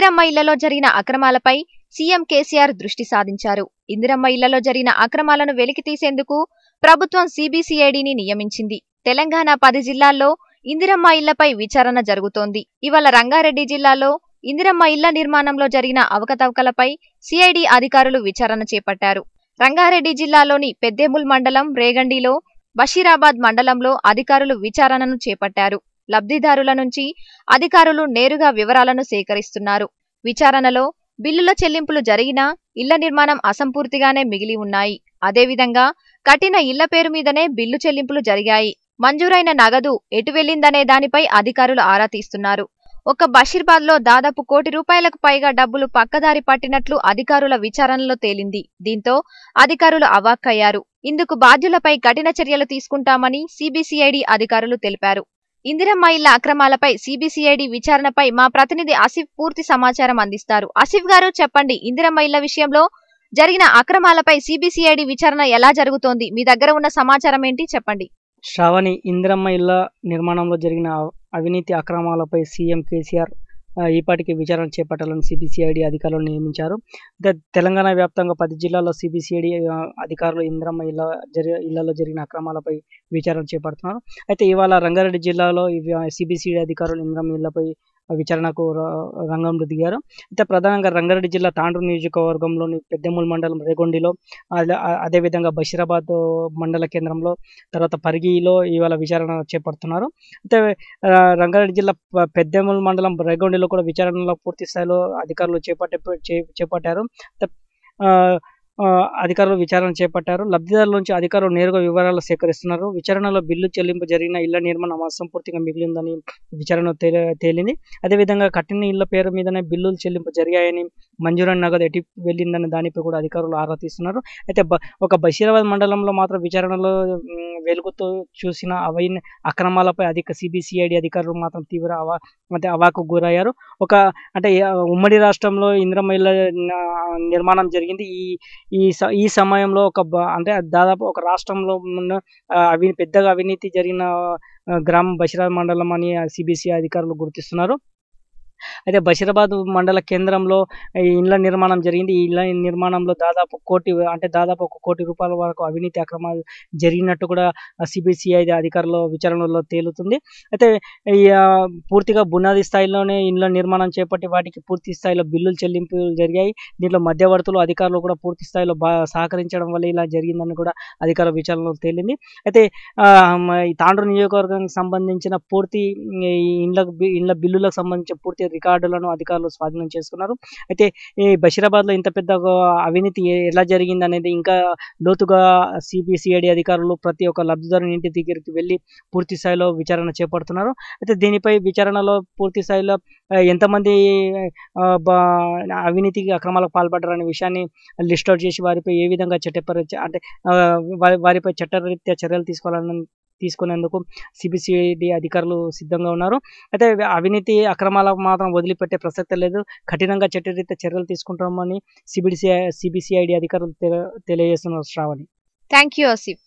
ఇందిరమ్మ ఇళ్లలో జరిగిన అక్రమాలపై సీఎం కేసీఆర్ దృష్టి సాధించారు. ఇందిరమ్మ ఇళ్లలో జరిగిన అక్రమాలను వెలికితీసేందుకు ప్రభుత్వం సీబీసీఐడీని నియమించింది. తెలంగాణ 10 జిల్లాల్లో ఇందిరమ్మ ఇళ్లపై విచారణ జరుగుతోంది. ఇవాళ రంగారెడ్డి జిల్లాలో ఇందిరమ్మ ఇళ్ల నిర్మాణంలో జరిగిన అవకతవకలపై సిఐడి అధికారులు విచారణ చేపట్టారు. రంగారెడ్డి జిల్లాలోని పెద్దేముల్ మండలం రేగండిలో, బషీరాబాద్ మండలంలో అధికారులు విచారణను చేపట్టారు. లబ్ధిదారుల నుంచి అధికారులు నేరుగా వివరాలను సేకరిస్తున్నారు. విచారణలో బిల్లుల చెల్లింపులు జరిగినా ఇళ్ల నిర్మాణం అసంపూర్తిగానే మిగిలి ఉన్నాయి. అదేవిధంగా కట్టిన ఇళ్ల పేరు మీదనే బిల్లు చెల్లింపులు జరిగాయి. మంజూరైన నగదు ఎటు వెళ్లిందనే దానిపై అధికారులు ఆరా తీస్తున్నారు. ఒక్క బషీర్బాద్లో దాదాపు ₹1 కోటి పైగా డబ్బులు పక్కదారి పట్టినట్లు అధికారుల విచారణలో తేలింది. దీంతో అధికారులు అవాక్కయ్యారు. ఇందుకు బాధ్యులపై కఠిన చర్యలు తీసుకుంటామని సీబీసీఐడీ అధికారులు తెలిపారు. ఇందిరమ్మ ఇళ్ల అక్రమాలపై సీబీసీఐడీ విచారణపై మా ప్రతినిధి ఆసిఫ్ పూర్తి సమాచారం అందిస్తారు. ఆసిఫ్ గారు, చెప్పండి, ఇందిరమ్మ ఇళ్ల విషయంలో జరిగిన అక్రమాలపై సీబీసీఐడీ విచారణ ఎలా జరుగుతోంది? మీ దగ్గర ఉన్న సమాచారం ఏంటి, చెప్పండి. శ్రావణి, ఇందిరమ్మ ఇళ్ల నిర్మాణంలో జరిగిన అవినీతి అక్రమాలపై సీఎం కేసీఆర్ ఈపాటికి విచారణ చేపట్టాలని సీబీసీఐడీ అధికారులను నియమించారు. తెలంగాణ వ్యాప్తంగా 10 జిల్లాల్లో సీబీసీఐడీ అధికారులు ఇందిరమ్మ ఇళ్లలో జరిగిన అక్రమాలపై విచారణ చేపడుతున్నారు. అయితే ఇవాళ రంగారెడ్డి జిల్లాలో సీబీసీఐడీ అధికారులు ఇందిరమ్మ ఇళ్లపై విచారణకు రంగంలో దిగారు. అయితే ప్రధానంగా రంగారెడ్డి జిల్లా తాండూరు నియోజకవర్గంలోని పెద్దెముల్ మండలం రేగొండిలో, అదేవిధంగా బషీరాబాద్ మండల కేంద్రంలో, తర్వాత పరిగిలో ఇవాళ విచారణ చేపడుతున్నారు. అయితే రంగారెడ్డి జిల్లా పెద్దెముల్ మండలం రేగొండిలో కూడా విచారణలో పూర్తి స్థాయిలో అధికారులు చేపట్టారు. అధికారులు విచారణ చేపట్టారు. లబ్ధిదారుల నుంచి అధికారులు నేరుగా వివరాలు సేకరిస్తున్నారు. విచారణలో బిల్లు చెల్లింపు జరిగిన ఇళ్ల నిర్మాణం అసంపూర్తిగా మిగిలిందని విచారణ తేలింది. అదేవిధంగా కట్టిన ఇళ్ల పేరు మీదనే బిల్లులు చెల్లింపు జరిగాయని, మంజూరైన నగదు ఎటు వెళ్ళిందని దానిపై కూడా అధికారులు ఆరా తీస్తున్నారు. అయితే ఒక బషీరాబాద్ మండలంలో మాత్రం విచారణలో వెలుగుతూ చూసిన అక్రమాలపై సీబీసీఐడీ అధికారులు మాత్రం తీవ్ర అవాకు గురయ్యారు. ఉమ్మడి రాష్ట్రంలో ఇందిరమ్మ ఇళ్ల నిర్మాణం జరిగింది. ఈ సమయంలో దాదాపు ఒక రాష్ట్రంలో పెద్దగా అవినీతి జరిగిన గ్రామం బషీరాబాద్ మండలం అని సీబీసీఐ అధికారులు గుర్తిస్తున్నారు. అయితే బషీరాబాద్ మండల కేంద్రంలో ఇళ్ల నిర్మాణం జరిగింది. ఈ ఇళ్ల నిర్మాణంలో దాదాపు ₹1 కోటి వరకు అవినీతి అక్రమాలు జరిగినట్టు కూడా సీబీసీఐ అధికారుల విచారణలో తేలుతుంది. అయితే పూర్తిగా బునాది స్థాయిలోనే ఇళ్ల నిర్మాణం చేపట్టి వాటికి పూర్తి స్థాయిలో బిల్లులు చెల్లింపులు జరిగాయి. దీంట్లో మధ్యవర్తులు అధికారులు కూడా పూర్తి స్థాయిలో సహకరించడం వల్ల ఇలా జరిగిందని కూడా అధికారుల విచారణలో తేలింది. అయితే ఈ తాండూరు నియోజకవర్గానికి సంబంధించిన పూర్తి ఇళ్ల బిల్లులకు సంబంధించిన పూర్తి రికార్డులను అధికారులు స్వాధీనం చేసుకున్నారు. అయితే ఈ బషీరాబాద్లో ఇంత పెద్ద అవినీతి ఎలా జరిగింది అనేది ఇంకా లోతుగా సీబీసీఐడీ అధికారులు ప్రతి ఒక్క లబ్ధిదారుని ఇంటి దగ్గరికి వెళ్ళి పూర్తి స్థాయిలో విచారణ చేపడుతున్నారు. అయితే దీనిపై విచారణలో పూర్తి స్థాయిలో ఎంతమంది అవినీతికి అక్రమాలకు పాల్పడ్డారనే విషయాన్ని లిస్ట్ అవుట్ చేసి వారిపై ఏ విధంగా వారిపై చట్టరీత్యా చర్యలు తీసుకునేందుకు సీబీసీఐడీ అధికారులు సిద్ధంగా ఉన్నారు. అయితే అవినీతి అక్రమాలకు మాత్రం వదిలిపెట్టే ప్రసక్తే లేదు. కఠినంగా చట్టరీత్యా చర్యలు తీసుకుంటామని సీబీసీఐడీ అధికారులు తెలియజేస్తున్నారు. Shravani, thank you Asif.